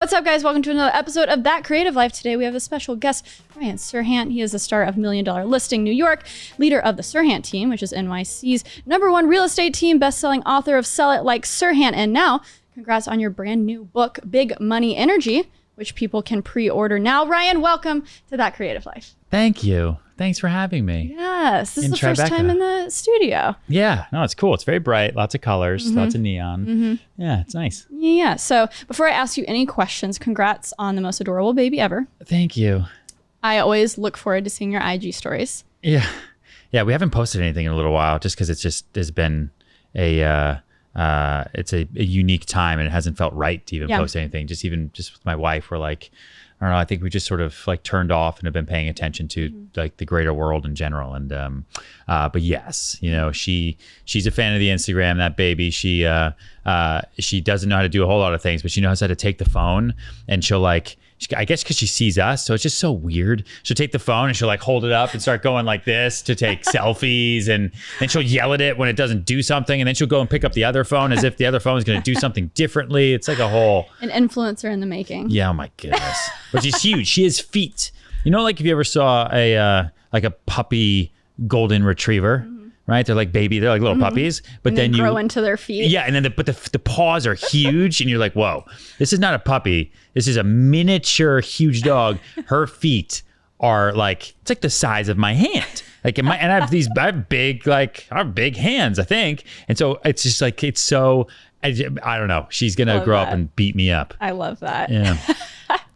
What's up, guys? Welcome to another episode of That Creative Life. Today we have a special guest, Ryanserhant. He is the star of $1 Million Listing New York, leader of the Serhant team, which is NYC's #1 real estate team, best-selling author of Sell It Like Serhant, and now, congrats on your brand new book, Big Money Energy, which people can pre-order now. Ryan, welcome to That Creative Life. Thank you. Thanks for having me. Yes, this is the first time in the studio. Yeah, no, it's cool. It's very bright, lots of colors, lots of neon. Yeah, it's nice. Yeah, so before I ask you any questions, congrats on the most adorable baby ever. Thank you. I always look forward to seeing your IG stories. Yeah, we haven't posted anything in a little while just because it's just has been it's a unique time and it hasn't felt right to even post anything. Just with my wife, we're like, I don't know, I think we just sort of like turned off and have been paying attention to like the greater world in general. And but yes, you know, she's a fan of the Instagram, that baby. She doesn't know how to do a whole lot of things, but she knows how to take the phone and she'll like, I guess because she sees us, so it's just so weird. She'll take the phone and she'll like hold it up and start going like this to take selfies, and then she'll yell at it when it doesn't do something, and then she'll go and pick up the other phone as if the other phone is going to do something differently. It's like a whole... An influencer in the making. Yeah, oh my goodness. But she's huge. She has feet. You know, like if you ever saw a puppy golden retriever, right? They're like they're like little puppies, but and then you grow into their feet. Yeah, and then the paws are huge, and you're like, whoa, this is not a puppy. This is a miniature, huge dog. Her feet are like, it's like the size of my hand. Like, and I have big hands, I think, and so it's just like it's so. I don't know. She's gonna grow up and beat me up. I love that. Yeah,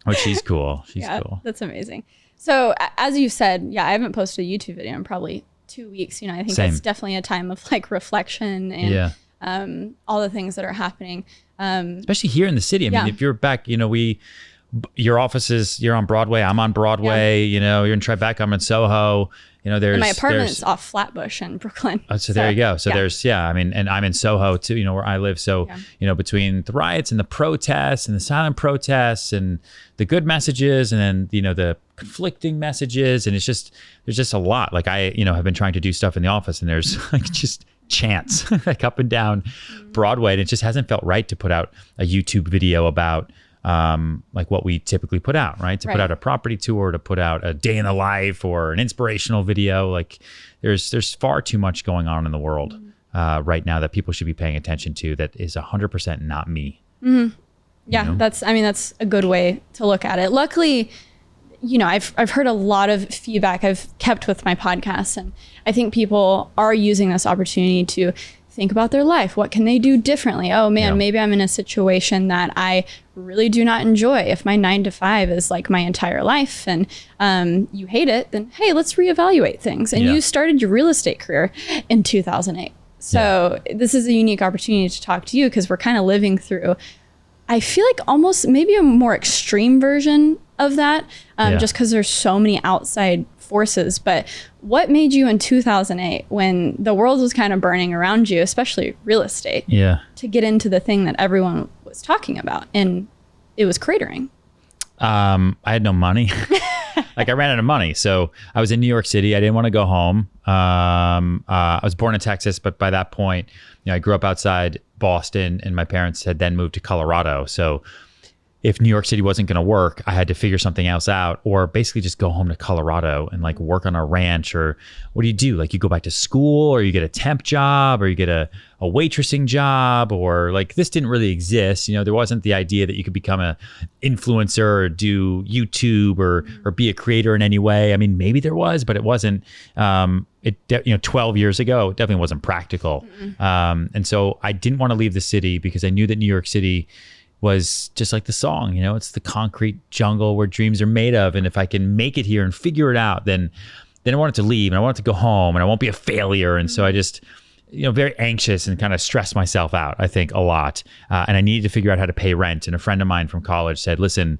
but she's cool. She's cool. That's amazing. So as you said, I haven't posted a YouTube video in probably 2 weeks. You know, I think it's definitely a time of like reflection and all the things that are happening. Especially here in the city. I mean, if you're back, you know, your offices, you're on Broadway, I'm on Broadway, you know, you're in Tribeca, I'm in Soho. You know, and my apartment's off Flatbush in Brooklyn. Oh, so there you go. So there's, I mean, and I'm in Soho too, you know, where I live. So, you know, between the riots and the protests and the silent protests and the good messages and then, you know, the conflicting messages, and there's just a lot. Like I, you know, have been trying to do stuff in the office, and there's like just chants like up and down Broadway. And it just hasn't felt right to put out a YouTube video about like what we typically put out, right? To put out a property tour, to put out a day in the life or an inspirational video. Like there's far too much going on in the world right now that people should be paying attention to that is 100% not me. Yeah, you know? That's a good way to look at it. Luckily, you know, I've heard a lot of feedback I've kept with my podcast, and I think people are using this opportunity to think about their life. What can they do differently? Oh man, maybe I'm in a situation that I really do not enjoy. If my 9 to 5 is like my entire life and you hate it, then hey, let's reevaluate things. And you started your real estate career in 2008. So this is a unique opportunity to talk to you because we're kind of living through, I feel like almost maybe a more extreme version of that, just because there's so many outside forces. But what made you in 2008, when the world was kind of burning around you, especially real estate, to get into the thing that everyone was talking about, and it was cratering? I had no money. Like I ran out of money. So I was in New York City. I didn't want to go home. I was born in Texas, but by that point, you know, I grew up outside Boston, and my parents had then moved to Colorado. So if New York City wasn't going to work, I had to figure something else out, or basically just go home to Colorado and like work on a ranch. Or what do? Like you go back to school, or you get a temp job, or you get a waitressing job, or like this didn't really exist. You know, there wasn't the idea that you could become an influencer or do YouTube or be a creator in any way. I mean, maybe there was, but it wasn't. 12 years ago, it definitely wasn't practical. And so I didn't want to leave the city because I knew that New York City was just like the song, you know, it's the concrete jungle where dreams are made of. And if I can make it here and figure it out, then I wanted to leave and I wanted to go home and I won't be a failure. And so I just, you know, very anxious and kind of stressed myself out, I think, a lot. And I needed to figure out how to pay rent. And a friend of mine from college said, listen,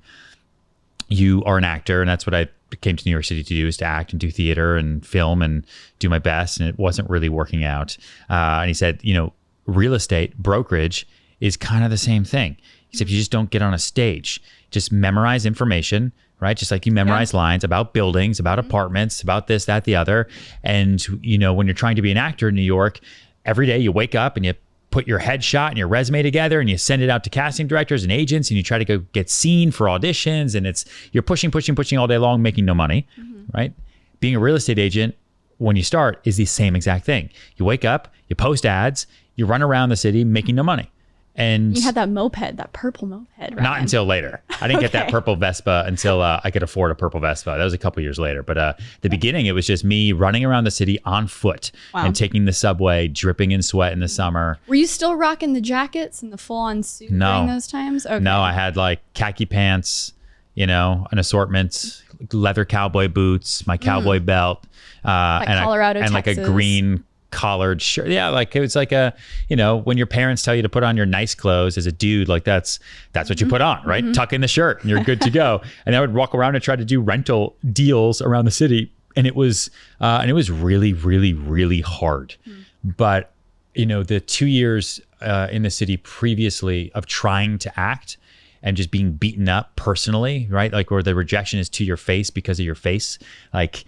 you are an actor. And that's what I came to New York City to do, is to act and do theater and film and do my best. And it wasn't really working out. And he said, you know, real estate brokerage is kind of the same thing. Except you just don't get on a stage. Just memorize information, right? Just like you memorize lines about buildings, about apartments, about this, that, the other. And, you know, when you're trying to be an actor in New York, every day you wake up and you put your headshot and your resume together and you send it out to casting directors and agents and you try to go get seen for auditions, and you're pushing all day long, making no money, right? Being a real estate agent, when you start, is the same exact thing. You wake up, you post ads, you run around the city making no money. And you had that purple moped, right? Not until later. I didn't get that purple Vespa until I could afford a purple Vespa. That was a couple years later. But the beginning, it was just me running around the city on foot and taking the subway, dripping in sweat in the summer. Were you still rocking the jackets and the full-on suit during those times? Okay. No, I had like khaki pants, an assortment, leather cowboy boots, my cowboy belt, like Colorado, and like a green collared shirt. Yeah, like it was like when your parents tell you to put on your nice clothes as a dude, like that's what you put on, right? Tuck in the shirt and you're good to go. And I would walk around and try to do rental deals around the city, and it was really, really, really hard. But the 2 years in the city previously of trying to act and just being beaten up personally, right? Like where the rejection is to your face because of your face, like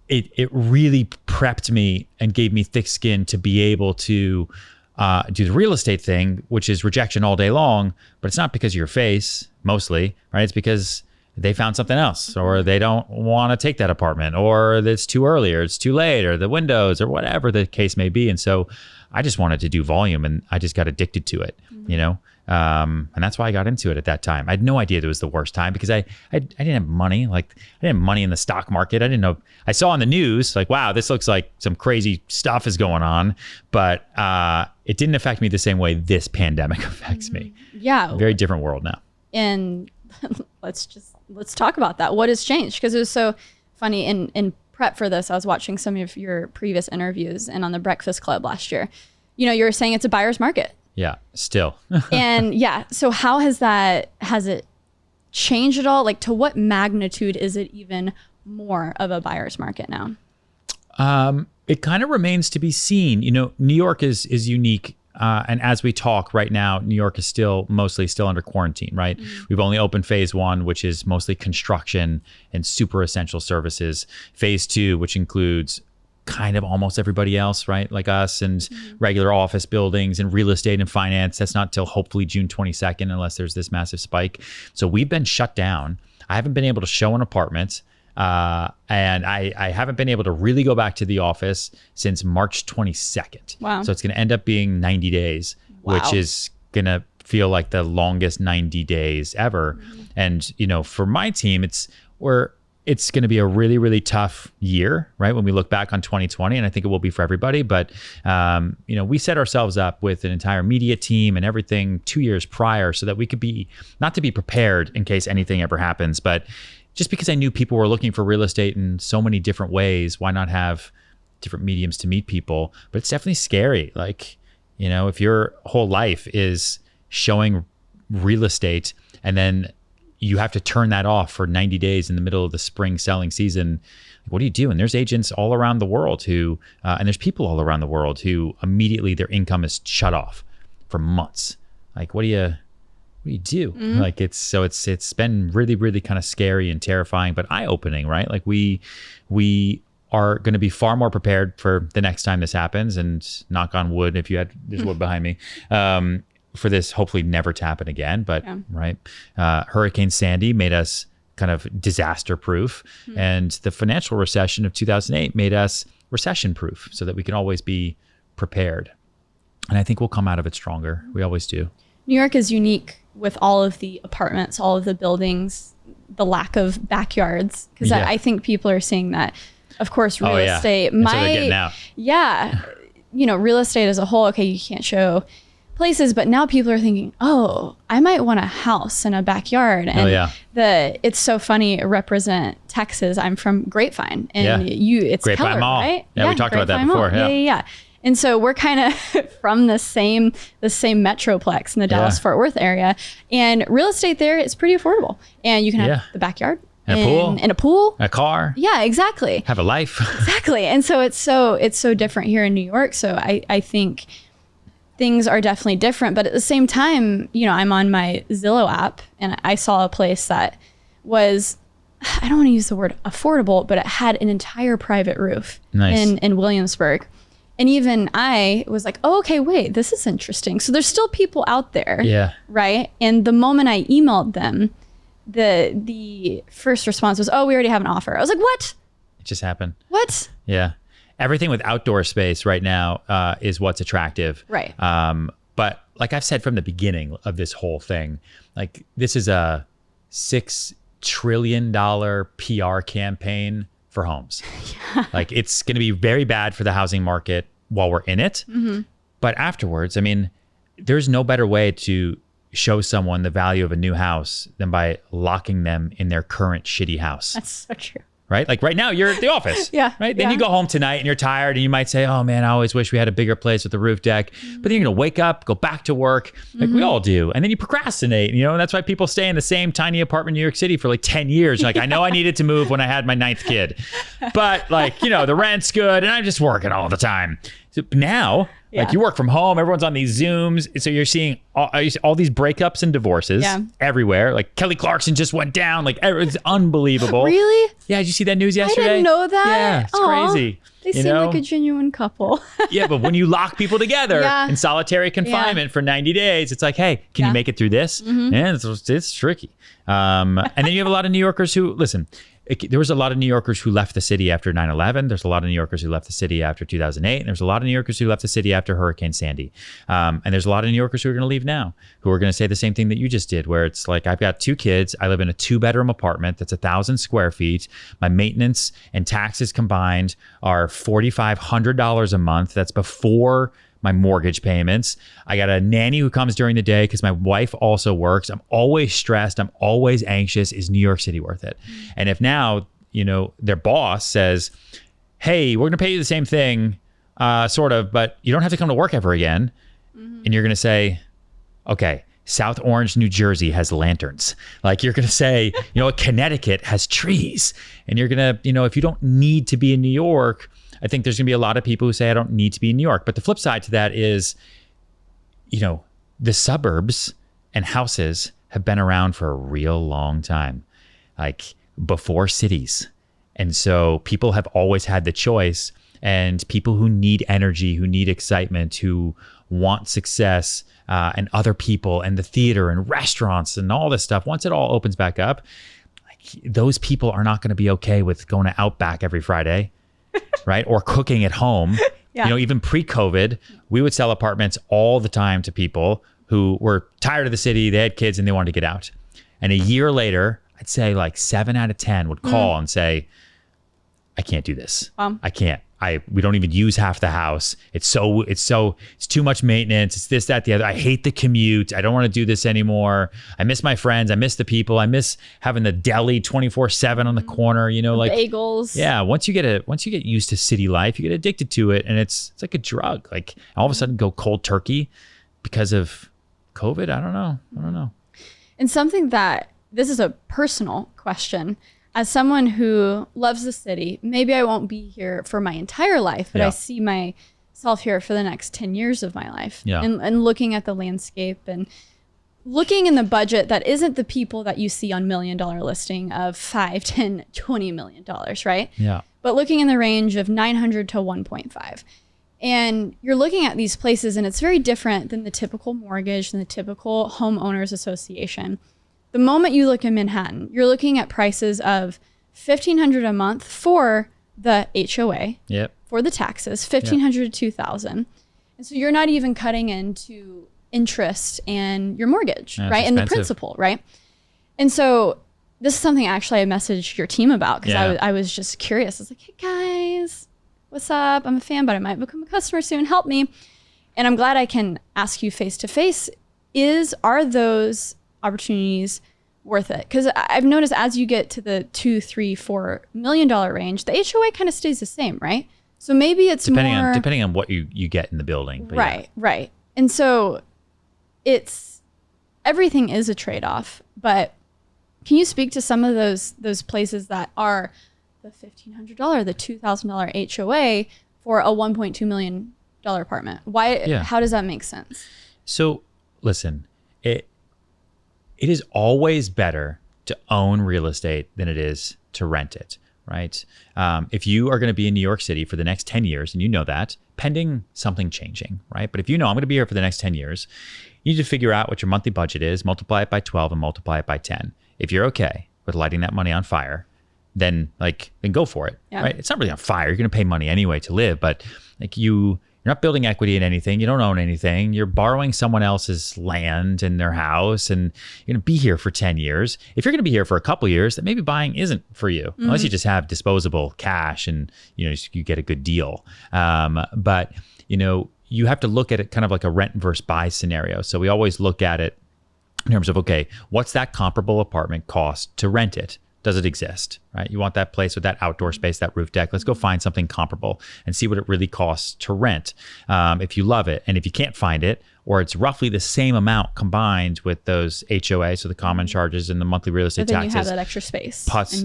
it really prepped me and gave me thick skin to be able to do the real estate thing, which is rejection all day long. But it's not because of your face, mostly, right? It's because they found something else, or they don't want to take that apartment, or it's too early, or it's too late, or the windows, or whatever the case may be. And so I just wanted to do volume, and I just got addicted to it, and that's why I got into it at that time. I had no idea it was the worst time because I didn't have money. Like I didn't have money in the stock market. I didn't know. I saw on the news like, wow, this looks like some crazy stuff is going on, but it didn't affect me the same way this pandemic affects me. Yeah, very different world now. And let's talk about that. What has changed? Because it was so funny in prep for this. I was watching some of your previous interviews and on the Breakfast Club last year. You were saying it's a buyer's market. Yeah, still. And so how has it changed at all? Like to what magnitude is it even more of a buyer's market now? It kind of remains to be seen. New York is unique. And as we talk right now, New York is mostly still under quarantine, right? We've only opened phase 1, which is mostly construction and super essential services. Phase 2, which includes kind of almost everybody else, right? Like us and regular office buildings and real estate and finance. That's not till hopefully June 22nd, unless there's this massive spike. So we've been shut down. I haven't been able to show an apartment. And I haven't been able to really go back to the office since March 22nd. Wow. So it's going to end up being 90 days, which is going to feel like the longest 90 days ever. And, for my team, it's going to be a really, really tough year, right? When we look back on 2020, and I think it will be for everybody. But, we set ourselves up with an entire media team and everything 2 years prior so that we could not to be prepared in case anything ever happens, but just because I knew people were looking for real estate in so many different ways, why not have different mediums to meet people? But it's definitely scary. Like, if your whole life is showing real estate and then you have to turn that off for 90 days in the middle of the spring selling season, what do you do? And there's agents all around the world and there's people all around the world who immediately their income is shut off for months. Like, what do you do? Like it's been really, really kind of scary and terrifying, but eye-opening, right? Like we are going to be far more prepared for the next time this happens, and knock on wood, there's wood behind me, for this hopefully never to happen again. But right. Hurricane Sandy made us kind of disaster proof, and the financial recession of 2008 made us recession proof so that we can always be prepared. And I think we'll come out of it stronger. We always do. New York is unique with all of the apartments, all of the buildings, the lack of backyards. Because I think people are seeing that. Of course, real estate. That's what they're getting out. Yeah. Real estate as a whole, okay, you can't show places, but now people are thinking, oh, I might want a house and a backyard. And it's so funny, represent Texas. I'm from Grapevine, and it's Grapevine Keller, Mall. right? Yeah, we talked about that before. Yeah. And so we're kind of from the same metroplex in the Dallas-Fort Worth area, and real estate there is pretty affordable. And you can have the backyard and a pool, a car. Yeah, exactly. Have a life. Exactly. And so it's so different here in New York. So I think things are definitely different. But at the same time, I'm on my Zillow app, and I saw a place that was, I don't want to use the word affordable, but it had an entire private roof in Williamsburg. And even I was like, oh, okay, wait, this is interesting. So there's still people out there. Yeah. Right. And the moment I emailed them, the first response was, oh, we already have an offer. I was like, what? It just happened. What? Yeah. Everything with outdoor space right now is what's attractive. Right. But like I've said from the beginning of this whole thing, like this is a $6 trillion PR campaign for homes. Like it's going to be very bad for the housing market while we're in it. But afterwards, I mean, there's no better way to show someone the value of a new house than by locking them in their current shitty house. That's so true. Right? Like right now you're at the office. Yeah. Right? Then you go home tonight and you're tired and you might say, oh man, I always wish we had a bigger place with a roof deck. But then you're going to wake up, go back to work like we all do. And then you procrastinate, and that's why people stay in the same tiny apartment in New York City for like 10 years. Like, I know I needed to move when I had my 9th kid, but like, the rent's good and I'm just working all the time. So now, like you work from home, everyone's on these Zooms. So you're seeing all these breakups and divorces everywhere. Like Kelly Clarkson just went down. Like it's unbelievable. Really? Yeah. Did you see that news yesterday? I didn't know that. Yeah, it's crazy. They seem like a genuine couple. Yeah, but when you lock people together in solitary confinement for 90 days, it's like, hey, can you make it through this? And it's tricky. And then you have a lot of New Yorkers who, listen, there was a lot of New Yorkers who left the city after 9/11. There's a lot of New Yorkers who left the city after 2008. And there's a lot of New Yorkers who left the city after Hurricane Sandy. And there's a lot of New Yorkers who are going to leave now, who are going to say the same thing that you just did, where it's like, I've got 2 kids. I live in a 2-bedroom apartment that's 1,000 square feet. My maintenance and taxes combined are $4,500 a month. That's before my mortgage payments. I got a nanny who comes during the day because my wife also works. I'm always stressed. I'm always anxious. Is New York City worth it? And if now, their boss says, hey, we're going to pay you the same thing, sort of, but you don't have to come to work ever again. And you're going to say, okay, South Orange, New Jersey has lanterns. Like you're going to say, Connecticut has trees. And you're going to, if you don't need to be in New York, I think there's going to be a lot of people who say, I don't need to be in New York. But the flip side to that is, the suburbs and houses have been around for a real long time, like before cities. And so people have always had the choice, and people who need energy, who need excitement, who want success, and other people and the theater and restaurants and all this stuff, once it all opens back up, like those people are not going to be okay with going to Outback every Friday. Right? Or cooking at home. Even pre-COVID, we would sell apartments all the time to people who were tired of the city, they had kids and they wanted to get out. And a year later, I'd say like 7 out of 10 would call and say, I can't do this. I can't. We don't even use half the house. It's too much maintenance. It's this, that, the other. I hate the commute. I don't want to do this anymore. I miss my friends. I miss the people. I miss having the deli 24/7 on the corner, like bagels. Yeah. Once you get used to city life, you get addicted to it, and it's like a drug. Like all of a sudden go cold turkey because of COVID. I don't know. And something this is a personal question. As someone who loves the city, maybe I won't be here for my entire life, but I see myself here for the next 10 years of my life. Yeah. And looking at the landscape and looking in the budget that isn't the people that you see on $1 million listing of $5, $10, $20 million, right? Yeah. But looking in the range of 900 to 1.5. And you're looking at these places and it's very different than the typical mortgage, than the typical homeowners association. The moment you look in Manhattan, you're looking at prices of $1,500 a month for the HOA, for the taxes, $1,500 to $2,000. And so you're not even cutting into interest and your mortgage, right? And the principal, right? And so this is something actually I messaged your team about because I was just curious. I was like, hey guys, what's up? I'm a fan, but I might become a customer soon. Help me. And I'm glad I can ask you face to face. Are those opportunities worth it? Because I've noticed as you get to the $2, $3, $4 million range, the HOA kind of stays the same, right? So maybe it's depending on what you get in the building. Right. And so everything is a trade-off. But can you speak to some of those places that are the $1,500, the $2,000 HOA for a $1.2 million apartment? How does that make sense? So listen, it is always better to own real estate than it is to rent it. right? If you are going to be in New York City for the next 10 years, and you know that, pending something changing, right? But if you know I'm going to be here for the next 10 years, you need to figure out what your monthly budget is, multiply it by 12 and multiply it by 10. If you're okay with lighting that money on fire, then go for it, right? It's not really on fire. You're going to pay money anyway to live, but you're not building equity in anything. You don't own anything. You're borrowing someone else's land and their house, and you're going to be here for 10 years. If you're going to be here for a couple years, then maybe buying isn't for you, unless you just have disposable cash and you get a good deal. But you have to look at it kind of like a rent versus buy scenario. So we always look at it in terms of, okay, what's that comparable apartment cost to rent it? Does it exist, right? You want that place with that outdoor space, that roof deck. Let's go find something comparable and see what it really costs to rent if you love it. And if you can't find it, or it's roughly the same amount combined with those HOA, so the common charges and the monthly real estate but then taxes. You have that extra space. Plus,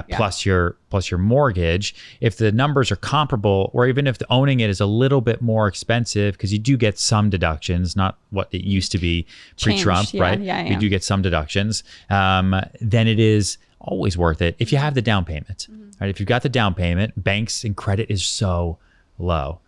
plus your mortgage. If the numbers are comparable, or even if the owning it is a little bit more expensive, because you do get some deductions, not what it used to be pre-Trump, right? You do get some deductions. Then it is always worth it if you have the down payment, right? If you've got the down payment, banks and credit is so low.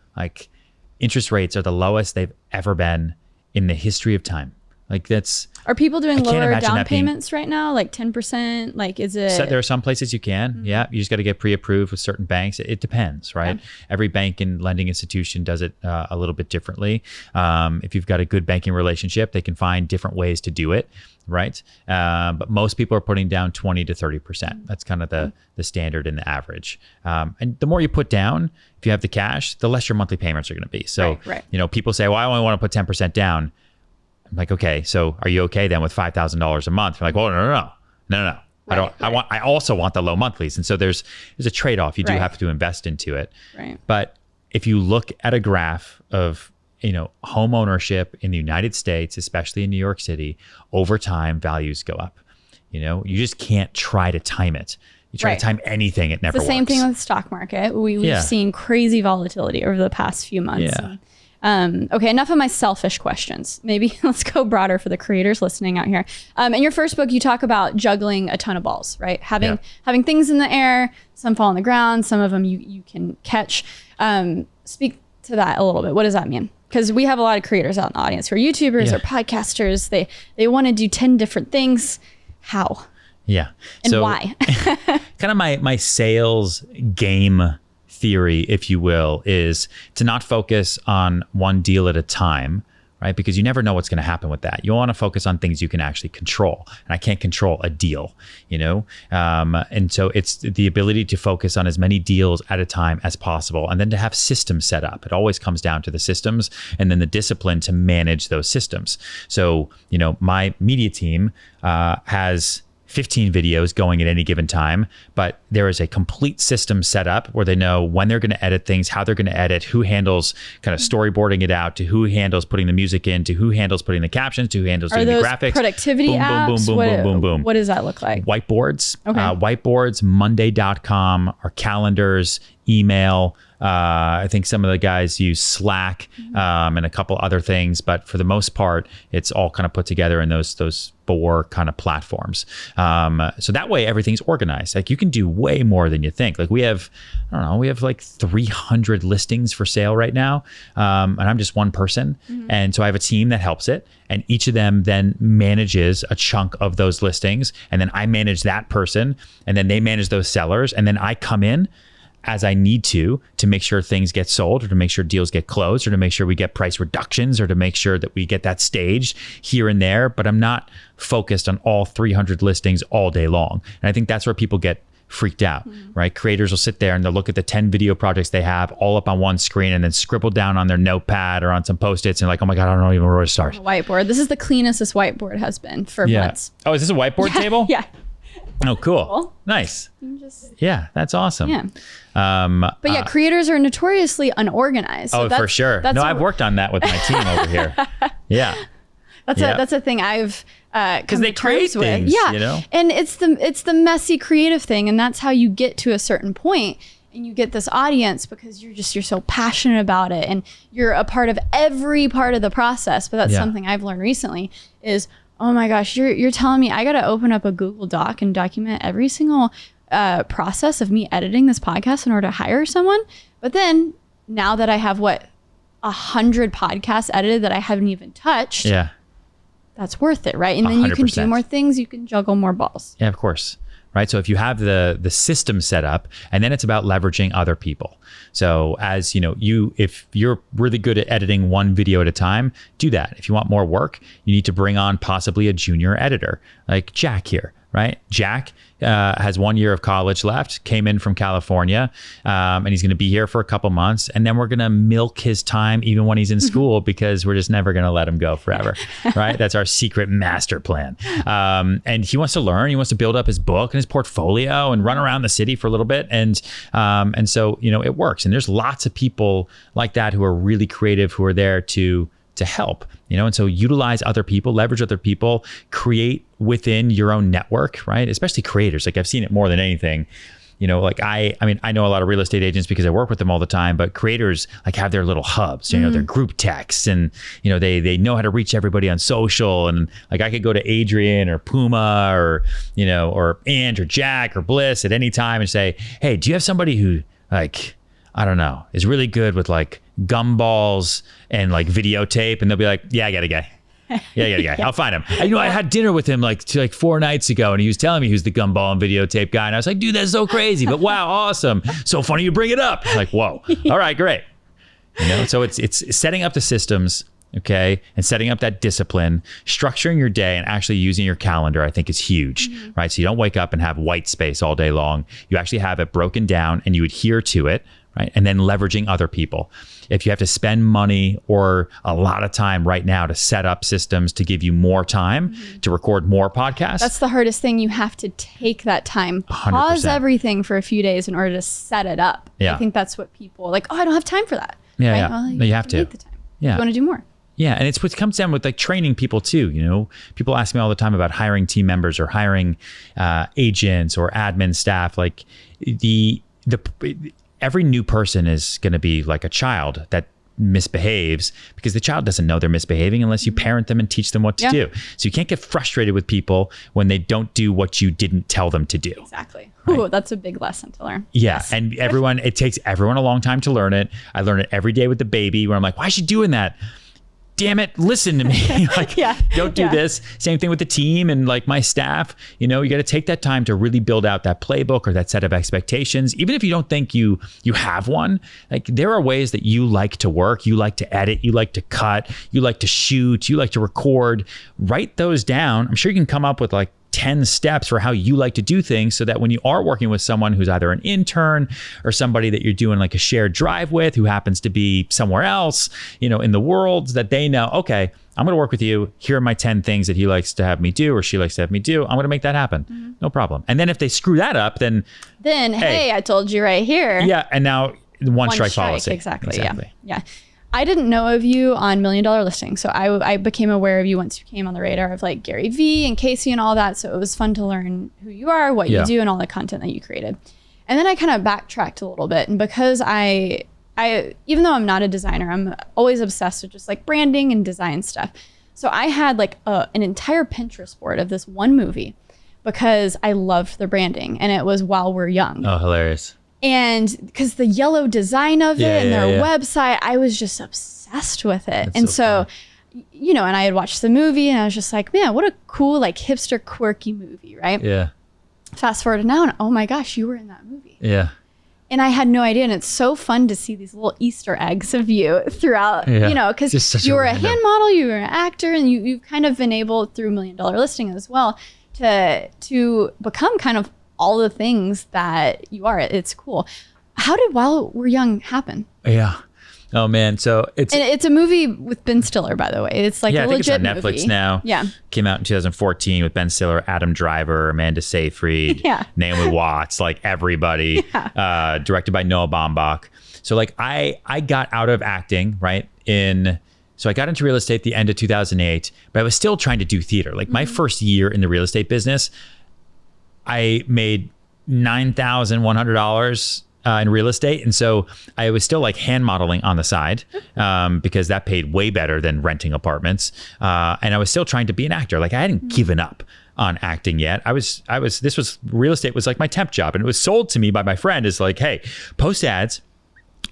Interest rates are the lowest they've ever been in the history of time. Are people doing lower down payments right now? 10%? Is it? So there are some places you can. Yeah. You just got to get pre-approved with certain banks. It depends, right? Every bank and lending institution does it a little bit differently. If you've got a good banking relationship, they can find different ways to do it, right? But most people are putting down 20 to 30%. That's kind of the standard and the average. And the more you put down, if you have the cash, the less your monthly payments are going to be. So, people say, well, I only want to put 10% down. I'm like, okay, so are you okay then with $5,000 a month? You're like, well, no. I also want the low monthlies. And so there's a trade-off. You do have to invest into it. Right. But if you look at a graph of, home ownership in the United States, especially in New York City, over time, values go up. You just can't try to time it. You try to time anything, it never works. It's the same thing with the stock market. We've seen crazy volatility over the past few months. Yeah. Okay, enough of my selfish questions. Maybe let's go broader for the creators listening out here. In your first book, you talk about juggling a ton of balls, right? Having things in the air, some fall on the ground, some of them you can catch. Speak to that a little bit. What does that mean? Because we have a lot of creators out in the audience who are YouTubers or podcasters. They want to do 10 different things. How? Yeah. And why? Kind of my sales game theory, if you will, is to not focus on one deal at a time, right? Because you never know what's going to happen with that. You want to focus on things you can actually control. And I can't control a deal, and so it's the ability to focus on as many deals at a time as possible, and then to have systems set up. It always comes down to the systems and then the discipline to manage those systems. So, my media team has 15 videos going at any given time, but there is a complete system set up where they know when they're going to edit things, how they're going to edit, who handles kind of storyboarding it out, to who handles putting the music in, to who handles putting the captions, to who handles doing the graphics. Productivity apps? Boom. What does that look like? Whiteboards. Okay. Whiteboards, Monday.com, our calendars, email. I think some of the guys use Slack and a couple other things, but for the most part, it's all kind of put together in those 4 kind of platforms. So that way everything's organized. You can do way more than you think. We have 300 listings for sale right now. And I'm just one person. And so I have a team that helps it. And each of them then manages a chunk of those listings. And then I manage that person. And then they manage those sellers. And then I come in as I need to make sure things get sold, or to make sure deals get closed, or to make sure we get price reductions, or to make sure that we get that staged here and there. But I'm not focused on all 300 listings all day long. And I think that's where people get freaked out, right? Creators will sit there and they'll look at the 10 video projects they have all up on one screen, and then scribble down on their notepad or on some Post-its, and oh my God, I don't even know where to start. Whiteboard. This is the cleanest this whiteboard has been for months. Oh, is this a whiteboard table? Yeah. Oh, cool. Nice. Yeah, that's awesome. Yeah. But creators are notoriously unorganized. So for sure. I've worked on that with my team over here. Yeah. That's a thing I've because they create things, and it's the messy creative thing, and that's how you get to a certain point, and you get this audience because you're so passionate about it, and you're a part of every part of the process. But that's something I've learned recently is, oh my gosh, you're telling me I got to open up a Google Doc and document every single process of me editing this podcast in order to hire someone. But then now that I have 100 podcasts edited that I haven't even touched, that's worth it, right? And then 100%. You can do more things, you can juggle more balls. Yeah, of course. Right. So if you have the system set up, and then it's about leveraging other people. So as you know, if you're really good at editing one video at a time, do that. If you want more work, you need to bring on possibly a junior editor like Jack here. Right. Jack has 1 year of college left, came in from California, and he's going to be here for a couple months. And then we're going to milk his time even when he's in school, because we're just never going to let him go forever. Right. That's our secret master plan. And he wants to learn. He wants to build up his book and his portfolio and run around the city for a little bit. And so, it works. And there's lots of people like that who are really creative, who are there to help, and so utilize other people, leverage other people, create within your own network, right? Especially creators. Like I've seen it more than anything, like I know a lot of real estate agents because I work with them all the time, but creators like have their little hubs, their group texts, and, they know how to reach everybody on social. And like I could go to Adrian or Puma or Ant or Jack or Bliss at any time and say, hey, do you have somebody who I don't know, is really good with like gumballs and like videotape? And they'll be like, yeah, I got a guy. Yeah, I got a guy. I'll find him. I had dinner with him like 4 nights ago, and he was telling me who's the gumball and videotape guy. And I was like, dude, that's so crazy, but wow, awesome. So funny you bring it up. Like, whoa. All right, great. So it's setting up the systems, okay, and setting up that discipline, structuring your day, and actually using your calendar, I think is huge, right? So you don't wake up and have white space all day long. You actually have it broken down and you adhere to it, right? And then leveraging other people. If you have to spend money or a lot of time right now to set up systems to give you more time to record more podcasts. That's the hardest thing. You have to take that time, pause 100%. Everything for a few days in order to set it up. Yeah. I think that's what people like, I don't have time for that. Yeah, right? yeah. Well, No, you have to. Take the time. Yeah. You want to do more. Yeah, and it's what comes down with like training people too. People ask me all the time about hiring team members or hiring agents or admin staff. Like every new person is going to be like a child that misbehaves, because the child doesn't know they're misbehaving unless you parent them and teach them what to do. So you can't get frustrated with people when they don't do what you didn't tell them to do. Exactly. Right? Ooh, that's a big lesson to learn. Yeah. Yes. And it takes everyone a long time to learn it. I learn it every day with the baby, where I'm like, why is she doing that? Damn it, listen to me. Don't do this. Same thing with the team and like my staff. You got to take that time to really build out that playbook or that set of expectations. Even if you don't think you have one, like there are ways that you like to work, you like to edit, you like to cut, you like to shoot, you like to record. Write those down. I'm sure you can come up with like 10 steps for how you like to do things, so that when you are working with someone who's either an intern or somebody that you're doing like a shared drive with, who happens to be somewhere else, in the world, that they know, okay, I'm going to work with you. Here are my 10 things that he likes to have me do, or she likes to have me do. I'm going to make that happen. No problem. And then if they screw that up, then hey, I told you right here. Yeah. And now one strike policy. Exactly. Yeah. I didn't know of you on $1 Million Listing. So I became aware of you once you came on the radar of like Gary Vee and Casey and all that. So it was fun to learn who you are, what you do, and all the content that you created. And then I kind of backtracked a little bit. And because I even though I'm not a designer, I'm always obsessed with just like branding and design stuff. So I had like an entire Pinterest board of this one movie because I loved the branding, and it was While We're Young. Oh, hilarious. And because the yellow design of it and their website, I was just obsessed with it. That's and so and I had watched the movie and I was just like, man, what a cool, like hipster, quirky movie, right? Yeah. Fast forward to now, and oh my gosh, you were in that movie. Yeah. And I had no idea. And it's so fun to see these little Easter eggs of you throughout, because you were a hand model, you were an actor, and you've kind of been able, through $1 Million Listing as well, to become kind of all the things that you are. It's cool. How did While We're Young happen? Yeah. Oh man. So it's a movie with Ben Stiller, by the way. It's like a legit movie. I think it's on Netflix now. Yeah. Came out in 2014 with Ben Stiller, Adam Driver, Amanda Seyfried, Naomi Watts, like everybody. Directed by Noah Baumbach. So like I got out of acting, right? So I got into real estate at the end of 2008, but I was still trying to do theater. Like my first year in the real estate business, I made $9,100 in real estate. And so I was still like hand modeling on the side because that paid way better than renting apartments. And I was still trying to be an actor. Like I hadn't given up on acting yet. Real estate was like my temp job, and it was sold to me by my friend as like, hey, post ads,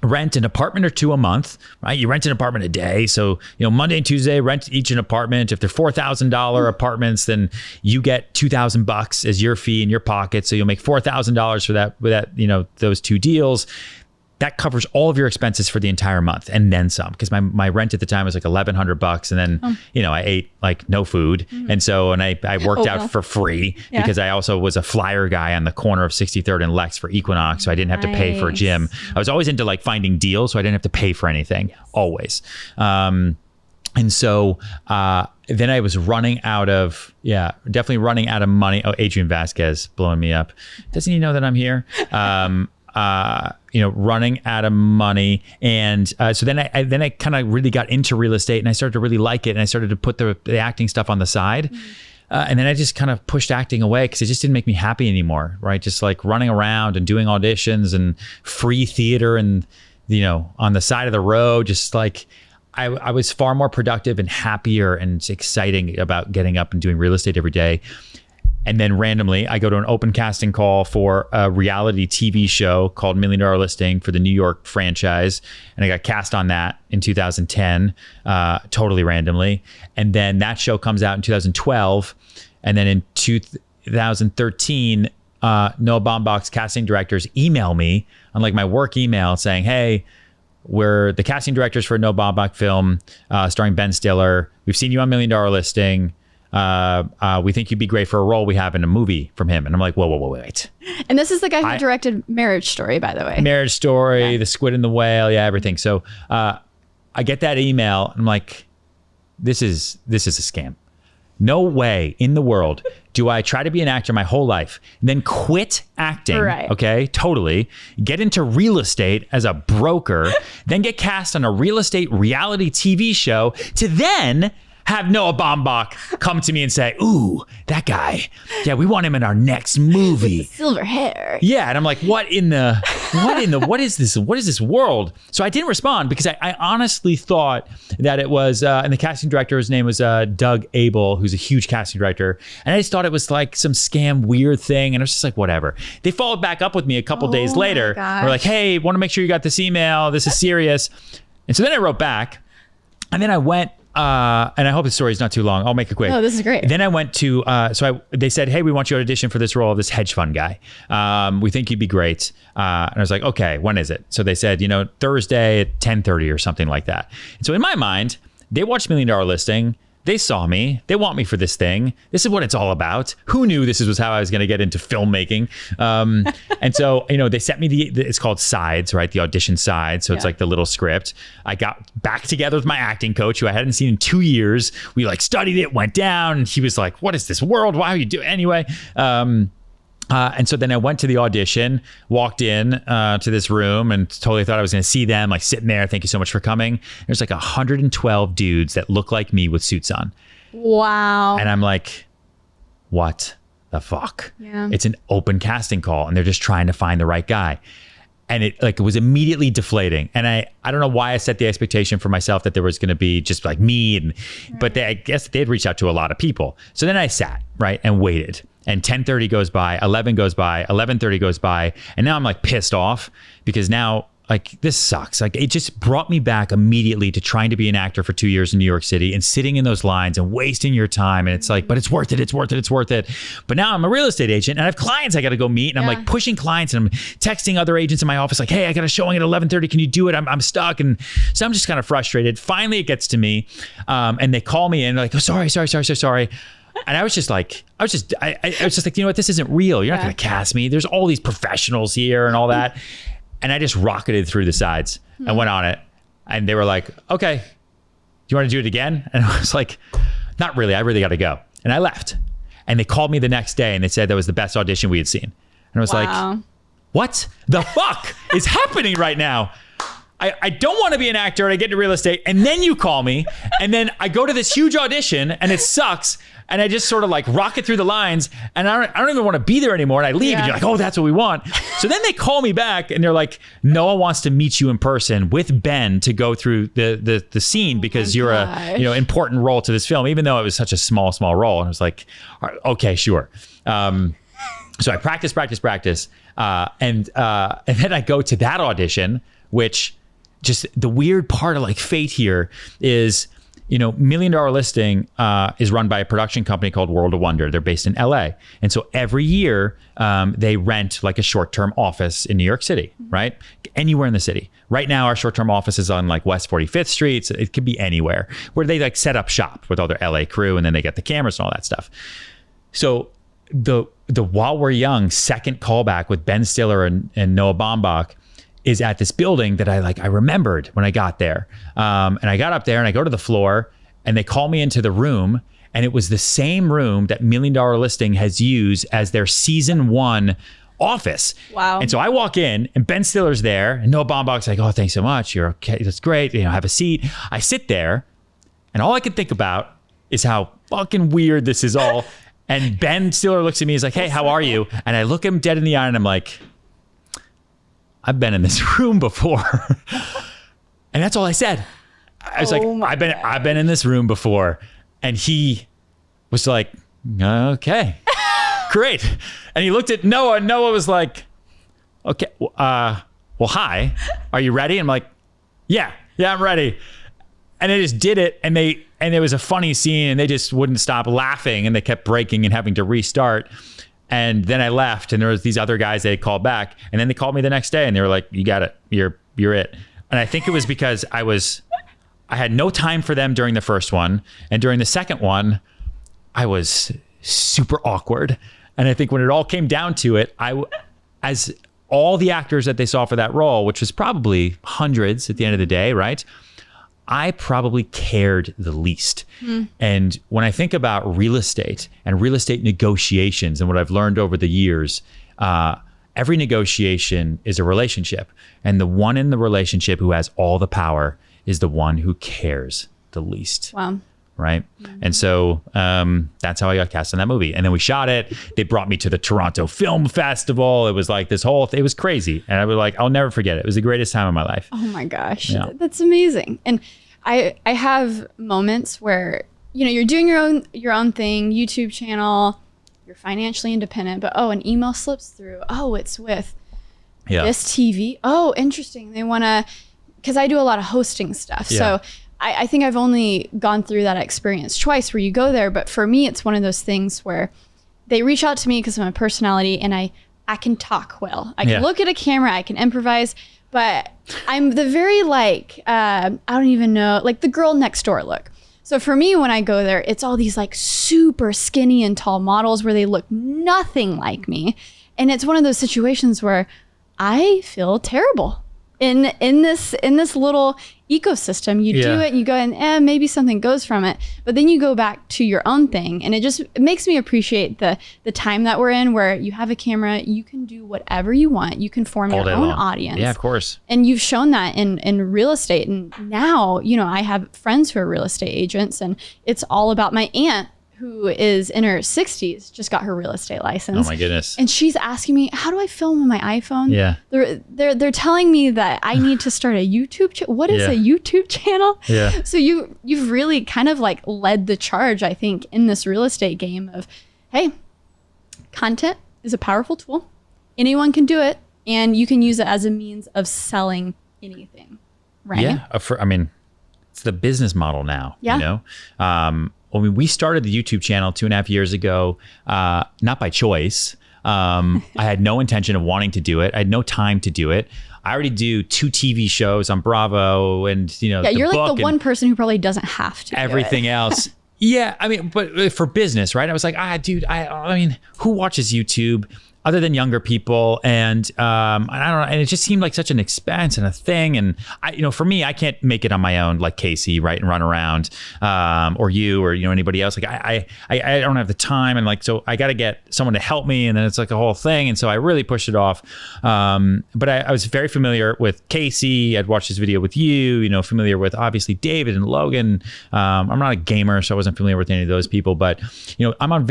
rent an apartment or two a month, right? You rent an apartment a day. So, Monday and Tuesday, rent each an apartment. If they're $4,000 apartments, then you get $2,000 as your fee in your pocket. So you'll make $4,000 for that, with that, those two deals. That covers all of your expenses for the entire month and then some, because my rent at the time was like $1,100, and then I ate like no food, and I worked out for free because I also was a flyer guy on the corner of 63rd and Lex for Equinox, so I didn't have to pay for a gym. I was always into like finding deals, so I didn't have to pay for anything always. And so then I was running out of money. Oh, Adrian Vasquez blowing me up. Doesn't he know that I'm here? Running out of money. And so then I kind of really got into real estate, and I started to really like it. And I started to put the acting stuff on the side. And then I just kind of pushed acting away because it just didn't make me happy anymore, right? Just like running around and doing auditions and free theater and, on the side of the road, just like I was far more productive and happier and exciting about getting up and doing real estate every day. And then randomly, I go to an open casting call for a reality TV show called $1 Million Listing for the New York franchise. And I got cast on that in 2010, totally randomly. And then that show comes out in 2012. And then in 2013, Noah Baumbach's casting directors email me on like my work email saying, hey, we're the casting directors for a Noah Baumbach film starring Ben Stiller. We've seen you on $1 Million Listing. We think you'd be great for a role we have in a movie from him. And I'm like, whoa, wait. And this is the guy who directed Marriage Story, by the way. Marriage Story, The Squid and the Whale, everything. So I get that email, and I'm like, this is a scam. No way in the world do I try to be an actor my whole life, then quit acting, okay, totally, get into real estate as a broker, then get cast on a real estate reality TV show to then have Noah Baumbach come to me and say, ooh, that guy, we want him in our next movie. With the silver hair. Yeah, and I'm like, what is this world? So I didn't respond because I honestly thought that it was, and the casting director's name was Doug Abel, who's a huge casting director. And I just thought it was like some scam weird thing. And I was just like, whatever. They followed back up with me a couple days later. We're like, hey, want to make sure you got this email. This is serious. And so then I wrote back, and then I went, and I hope the story is not too long. I'll make it quick. Oh, this is great. Then I went to, they said, hey, we want you to audition for this role of this hedge fund guy. We think you'd be great. And I was like, okay, when is it? So they said, Thursday at 10:30 or something like that. And so in my mind, they watched $1 Million Listing. They saw me. They want me for this thing. This is what it's all about. Who knew this was how I was going to get into filmmaking? And so, they sent me it's called Sides, right? The audition Sides. So it's like the little script. I got back together with my acting coach, who I hadn't seen in 2 years. We like studied it, went down, and he was like, what is this world? Why are you doing anyway? And so then I went to the audition, walked in to this room, and totally thought I was going to see them like sitting there. Thank you so much for coming. There's like 112 dudes that look like me with suits on. Wow. And I'm like, what the fuck? Yeah. It's an open casting call, and they're just trying to find the right guy. And it was immediately deflating. And I don't know why I set the expectation for myself that there was going to be just like me. But I guess they had reached out to a lot of people. So then I sat, right, and waited. And 10:30 goes by, 11 goes by, 11:30 goes by. And now I'm like pissed off because now like this sucks. Like it just brought me back immediately to trying to be an actor for 2 years in New York City and sitting in those lines and wasting your time. And it's like, but it's worth it. It's worth it. It's worth it. But now I'm a real estate agent and I have clients I got to go meet. And I'm like pushing clients and I'm texting other agents in my office like, hey, I got a showing at 11:30. Can you do it? I'm stuck. And so I'm just kind of frustrated. Finally, it gets to me. And they call me in like, oh, sorry. And I was just like, I was just like, you know what? This isn't real. You're not going to cast me. There's all these professionals here and all that. And I just rocketed through the sides and went on it. And they were like, okay, do you want to do it again? And I was like, not really. I really got to go. And I left. And they called me the next day and they said that was the best audition we had seen. And I was like, what the fuck is happening right now? I don't want to be an actor and I get into real estate and then you call me and then I go to this huge audition and it sucks And I just sort of like rocket through the lines, and I don't even want to be there anymore. And I leave, and you're like, oh, that's what we want. So then they call me back, and they're like, Noah wants to meet you in person with Ben to go through the scene because you're a important role to this film, even though it was such a small role. And I was like, okay, sure. So I practice, and then I go to that audition, which just the weird part of like fate here is, $1 Million Listing is run by a production company called World of Wonder. They're based in LA. And so every year they rent like a short-term office in New York City, right? Anywhere in the city. Right now, our short-term office is on like West 45th Street. So it could be anywhere where they like set up shop with all their LA crew, and then they get the cameras and all that stuff. So the While We're Young second callback with Ben Stiller and Noah Baumbach is at this building that I remembered when I got there. And I got up there and I go to the floor and they call me into the room, and it was the same room that $1 Million Listing has used as their season 1 office. Wow. And so I walk in and Ben Stiller's there and Noah Baumbach's like, oh, thanks so much. You're okay. That's great. Have a seat. I sit there and all I can think about is how fucking weird this is all. And Ben Stiller looks at me. He's like, hey, how are you? And I look him dead in the eye and I'm like, I've been in this room before. And that's all I said. I was I've been in this room before. And he was like, okay, great. And he looked at Noah, and Noah was like, okay, well, hi, are you ready? I'm like, yeah, I'm ready. And they just did it. And it was a funny scene, and they just wouldn't stop laughing, and they kept breaking and having to restart. And then I left, and there was these other guys they called back, and then they called me the next day and they were like, you got it. You're it. And I think it was because I had no time for them during the first one. And during the second one, I was super awkward. And I think when it all came down to it, as all the actors that they saw for that role, which was probably hundreds at the end of the day, right? I probably cared the least. And when I think about real estate and real estate negotiations and what I've learned over the years, every negotiation is a relationship. And the one in the relationship who has all the power is the one who cares the least. Wow. Right. And so that's how I got cast in that movie. And then we shot it. They brought me to the Toronto Film Festival. It was like this whole thing. It was crazy. And I was like, I'll never forget it. It was the greatest time of my life. Oh my gosh. Yeah. That's amazing. And I have moments where, you're doing your own thing, YouTube channel, you're financially independent, but an email slips through. Oh, it's with this TV. Oh, interesting. They want to, because I do a lot of hosting stuff. Yeah. So I think I've only gone through that experience twice where you go there. But for me, it's one of those things where they reach out to me because of my personality, and I can talk well. I can look at a camera, I can improvise, but I'm the very I don't even know, like the girl next door look. So for me, when I go there, it's all these like super skinny and tall models where they look nothing like me. And it's one of those situations where I feel terrible in this little ecosystem. You do it and you go and maybe something goes from it, but then you go back to your own thing, and it makes me appreciate the time that we're in, where you have a camera, you can do whatever you want, you can form your own audience. Yeah, of course. And you've shown that in real estate. And now, I have friends who are real estate agents, and it's all about my aunt, who is in her 60s, just got her real estate license. Oh my goodness. And she's asking me, how do I film on my iPhone? Yeah. They're telling me that I need to start a YouTube channel. What is a YouTube channel? Yeah. So you've really kind of like led the charge, I think, in this real estate game of, hey, content is a powerful tool. Anyone can do it, and you can use it as a means of selling anything, right? Yeah. It's the business model now, we started the YouTube channel 2.5 years ago, not by choice. I had no intention of wanting to do it. I had no time to do it. I already do 2 TV shows on Bravo, and you're like the one person who probably doesn't have to. Everything else. Yeah, but for business, right? I was like, dude, who watches YouTube? other than younger people. And I don't know, and it just seemed like such an expense and a thing. And for me, I can't make it on my own, like Casey, right, and run around, or you, or anybody else. Like I don't have the time, and like so I got to get someone to help me, and then it's like a whole thing. And so I really pushed it off. But I was very familiar with Casey. I'd watched his video with you. Familiar with obviously David and Logan. I'm not a gamer, so I wasn't familiar with any of those people. But I'm on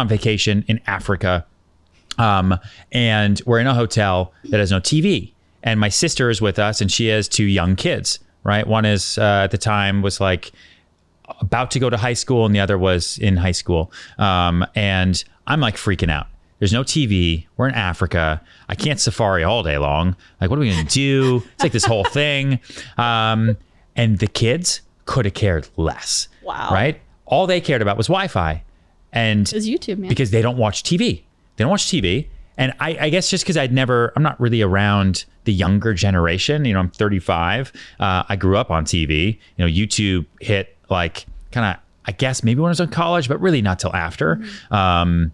vacation in Africa. And we're in a hotel that has no TV, and my sister is with us, and she has 2 young kids, right? One is, at the time was like about to go to high school, and the other was in high school. And I'm like freaking out. There's no TV. We're in Africa. I can't safari all day long. Like, what are we going to do? It's like this whole thing. And the kids could have cared less. Wow. Right? All they cared about was Wi-Fi. And it was YouTube, man. Because they don't watch TV. They don't watch TV. And I guess just because I'm not really around the younger generation. I'm 35. I grew up on TV. YouTube hit like kind of, I guess maybe when I was in college, but really not till after. Mm-hmm.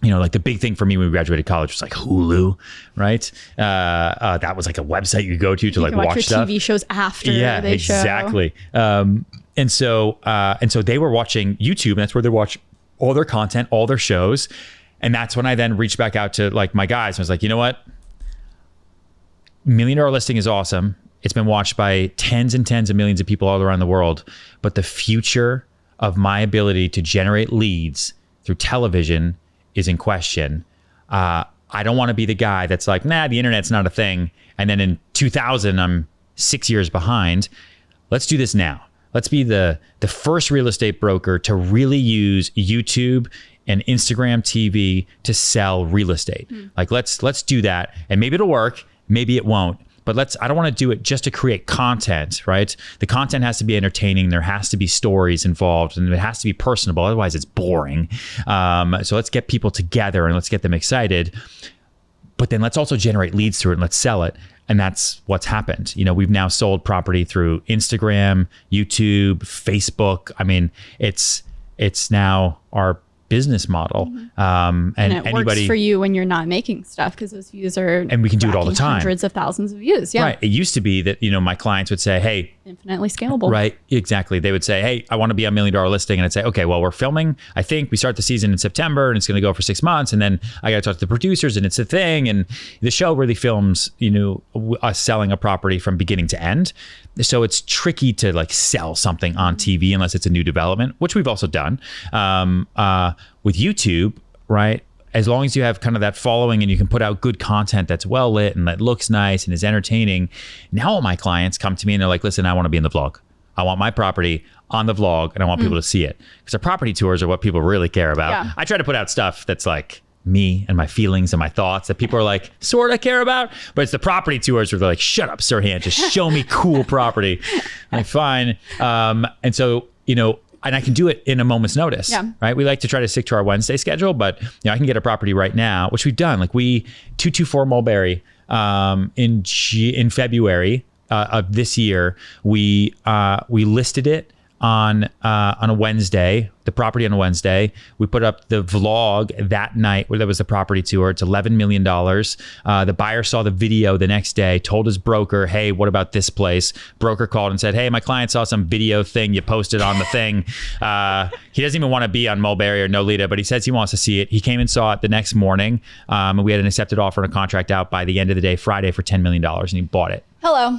Like the big thing for me when we graduated college was like Hulu, right? That was like a website you go to like watch your stuff. TV shows after they exactly. show. And so they were watching YouTube, and that's where they watch all their content, all their shows. And that's when I then reached back out to like my guys. I was like, you know what? $1 Million Listing is awesome. It's been watched by tens and tens of millions of people all around the world. But the future of my ability to generate leads through television is in question. I don't want to be the guy that's like, nah, the internet's not a thing. And then in 2000, I'm 6 years behind. Let's do this now. Let's be the first real estate broker to really use YouTube and Instagram TV to sell real estate. Like let's do that, and maybe it'll work, maybe it won't. But I don't want to do it just to create content, right? The content has to be entertaining. There has to be stories involved, and it has to be personable. Otherwise, it's boring. So let's get people together and let's get them excited. But then let's also generate leads through it and let's sell it. And that's what's happened. We've now sold property through Instagram, YouTube, Facebook. I mean, it's now our business model. And it works for you when you're not making stuff, because those views are, and we can do it all the time. Hundreds of thousands of views. Yeah. Right. It used to be that, my clients would say, hey, infinitely scalable. Right. Exactly. They would say, hey, I want to be a $1 Million Listing. And I'd say, okay, well, we're filming. I think we start the season in September, and it's going to go for 6 months. And then I got to talk to the producers, and it's a thing. And the show really films, us selling a property from beginning to end. So it's tricky to like sell something on TV unless it's a new development, which we've also done. With YouTube, right? As long as you have kind of that following and you can put out good content that's well lit and that looks nice and is entertaining. Now all my clients come to me and they're like, listen, I want to be in the vlog. I want my property on the vlog, and I want people to see it. Because the property tours are what people really care about. Yeah. I try to put out stuff that's like me and my feelings and my thoughts that people are like, sort of care about. But it's the property tours where they're like, shut up, Serhant, just show me cool property. I'm like, fine. And so, and I can do it in a moment's notice, right? We like to try to stick to our Wednesday schedule, but I can get a property right now, which we've done. Like 224 Mulberry in February of this year, we listed it on a Wednesday, the property on a Wednesday. We put up the vlog that night where there was the property tour. It's $11 million. The buyer saw the video the next day, told his broker, hey, what about this place? Broker called and said, hey, my client saw some video thing you posted on the thing. He doesn't even want to be on Mulberry or Nolita, but he says he wants to see it. He came and saw it the next morning. And we had an accepted offer and a contract out by the end of the day, Friday, for $10 million. And he bought it. Hello.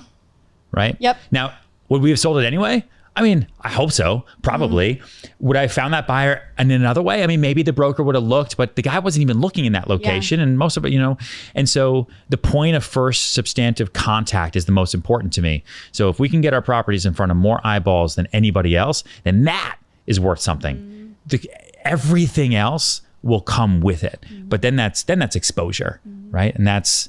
Right? Yep. Now, would we have sold it anyway? I mean, I hope so, probably. Would I have found that buyer in another way? I mean, maybe the broker would have looked, but the guy wasn't even looking in that location. And most of it, and so the point of first substantive contact is the most important to me. So if we can get our properties in front of more eyeballs than anybody else, then that is worth something. Everything else will come with it. But then that's exposure, right? And that's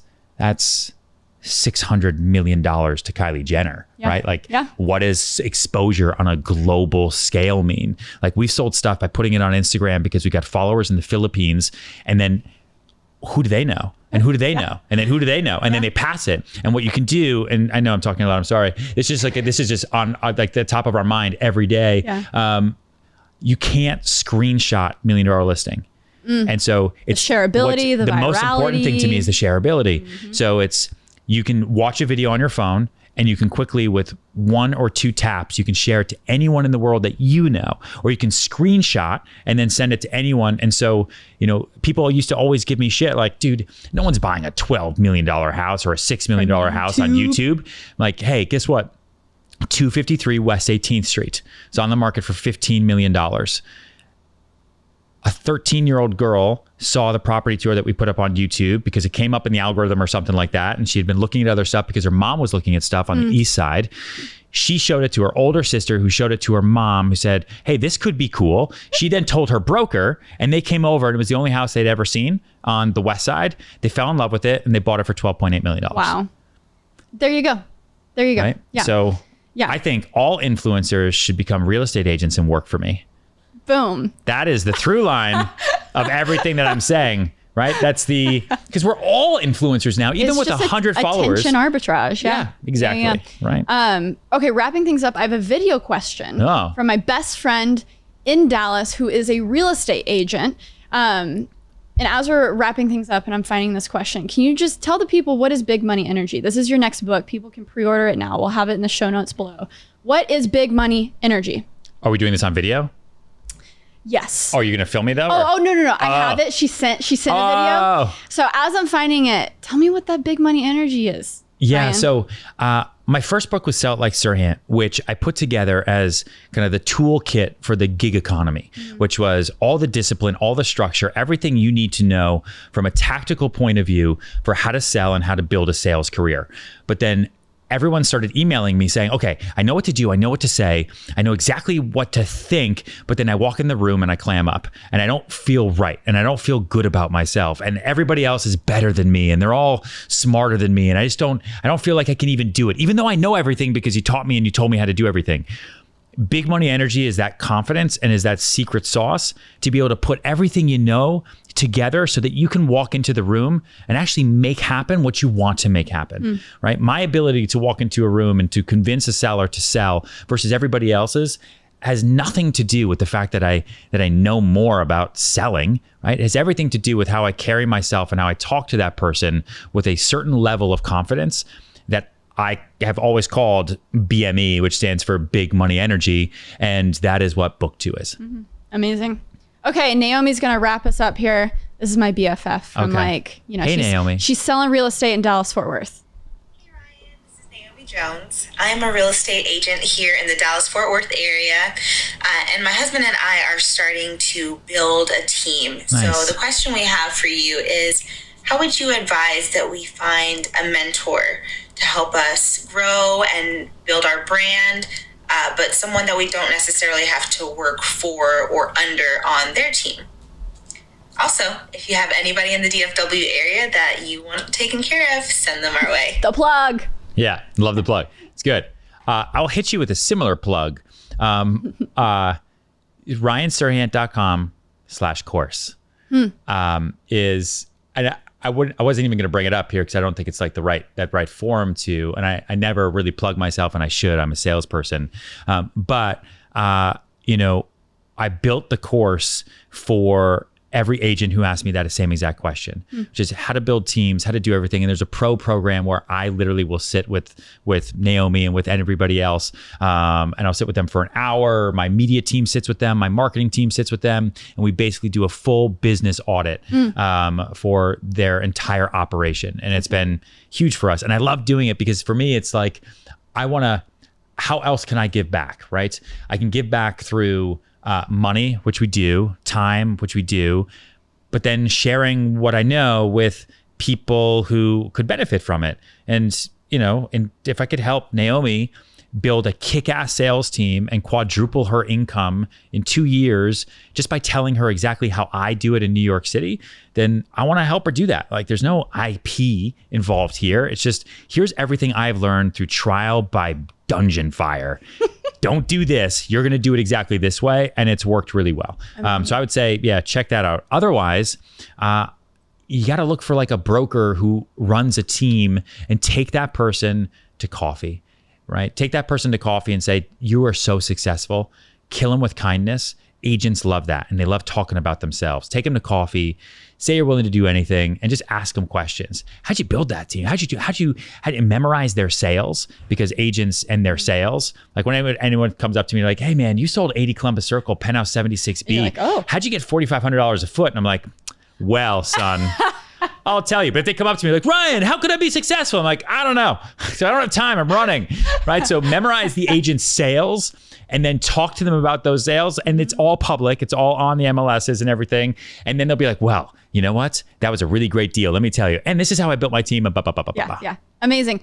$600 million to Kylie Jenner, right? Like, what does exposure on a global scale mean? Like, we've sold stuff by putting it on Instagram because we got followers in the Philippines, and then who do they know? And who do they know? And then who do they know? And then they pass it. And what you can do, and I know I'm talking a lot, I'm sorry. It's just like, this is just on like the top of our mind every day. You can't screenshot $1 Million Listing. And so it's shareability, the most important thing to me is the shareability. So you can watch a video on your phone, and you can quickly, with 1 or 2 taps, you can share it to anyone in the world that you know, or you can screenshot and then send it to anyone. And so, people used to always give me shit like, dude, no one's buying a $12 million house or a $6 million house on YouTube. I'm like, hey, guess what? 253 West 18th Street. It's on the market for $15 million. A 13-year-old girl saw the property tour that we put up on YouTube because it came up in the algorithm or something like that. And she had been looking at other stuff because her mom was looking at stuff on the east side. She showed it to her older sister, who showed it to her mom, who said, hey, this could be cool. She then told her broker, and they came over, and it was the only house they'd ever seen on the west side. They fell in love with it, and they bought it for $12.8 million. Wow. There you go. Right? Yeah. So I think all influencers should become real estate agents and work for me. Boom. That is the through line of everything that I'm saying, right? That's because we're all influencers now, even with 100 followers. Attention arbitrage. Yeah, exactly. Yeah. Right. Okay, wrapping things up, I have a video question from my best friend in Dallas, who is a real estate agent. And as we're wrapping things up and I'm finding this question, can you just tell the people, what is Big Money Energy? This is your next book. People can pre-order it now. We'll have it in the show notes below. What is Big Money Energy? Are we doing this on video? Yes. Oh, are you going to film me though? Oh, no. I have it. She sent a video. So as I'm finding it, tell me what that Big Money Energy is. Yeah. Ryan. So my first book was Sell It Like Serhant, which I put together as kind of the toolkit for the gig economy, which was all the discipline, all the structure, everything you need to know from a tactical point of view for how to sell and how to build a sales career. But then everyone started emailing me saying, okay, I know what to do. I know what to say. I know exactly what to think. But then I walk in the room and I clam up and I don't feel right. And I don't feel good about myself. And everybody else is better than me. And they're all smarter than me. And I don't feel like I can even do it, even though I know everything because you taught me and you told me how to do everything. Big Money Energy is that confidence and is that secret sauce to be able to put everything you know together so that you can walk into the room and actually make happen what you want to make happen, right? My ability to walk into a room and to convince a seller to sell versus everybody else's has nothing to do with the fact that I know more about selling, right? It has everything to do with how I carry myself and how I talk to that person with a certain level of confidence that I have always called BME, which stands for Big Money Energy. And that is what book 2 is. Amazing. Okay, Naomi's going to wrap us up here. This is my BFF from Hey, Naomi. She's selling real estate in Dallas-Fort Worth. Hey, Ryan. This is Naomi Jones. I am a real estate agent here in the Dallas-Fort Worth area. And my husband and I are starting to build a team. Nice. So the question we have for you is, how would you advise that we find a mentor to help us grow and build our brand, but someone that we don't necessarily have to work for or under on their team? Also, if you have anybody in the DFW area that you want taken care of, send them our way. The plug. Yeah, love the plug. It's good. I'll hit you with a similar plug. Ryanserhant.com/course is, I wasn't even going to bring it up here because I don't think it's like that right forum to, and I never really plug myself, and I should. I'm a salesperson. But I built the course for every agent who asked me that same exact question, which is how to build teams, how to do everything. And there's a pro program where I literally will sit with Naomi and with everybody else. And I'll sit with them for an hour. My media team sits with them. My marketing team sits with them. And we basically do a full business audit for their entire operation. And it's been huge for us. And I love doing it because for me, it's like, how else can I give back, right? I can give back through money, which we do, time, which we do, but then sharing what I know with people who could benefit from it. And, and if I could help Naomi build a kick-ass sales team and quadruple her income in 2 years just by telling her exactly how I do it in New York City, then I want to help her do that. Like, there's no IP involved here. It's just, here's everything I've learned through trial by dungeon fire. Don't do this. You're going to do it exactly this way. And it's worked really well. So I would say, yeah, check that out. Otherwise, you got to look for like a broker who runs a team and take that person to coffee, right? Take that person to coffee and say, you are so successful. Kill them with kindness Agents love that, and they love talking about themselves. Take them to coffee, say you're willing to do anything, and just ask them questions. How'd you build that team? How'd you memorize their sales? Because agents and their sales, like when anyone comes up to me like, hey man, you sold 80 Columbus Circle, penthouse 76B. You're like, oh. How'd you get $4,500 a foot? And I'm like, well, son, I'll tell you. But if they come up to me like, Ryan, how could I be successful? I'm like, I don't know. So I don't have time. I'm running, right? So memorize the agent's sales and then talk to them about those sales. And it's all public. It's all on the MLSs and everything. And then they'll be like, well, you know what? That was a really great deal. Let me tell you. And this is how I built my team. Yeah. Amazing.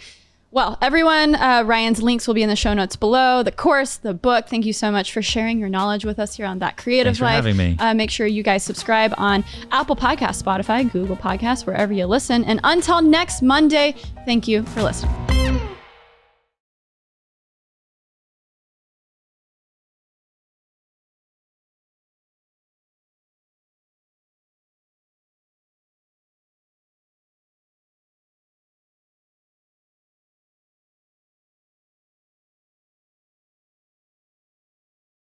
Well, everyone, Ryan's links will be in the show notes below. The course, the book. Thank you so much for sharing your knowledge with us here on That Creative Life. Thanks for having me. Make sure you guys subscribe on Apple Podcasts, Spotify, Google Podcasts, wherever you listen. And until next Monday, thank you for listening.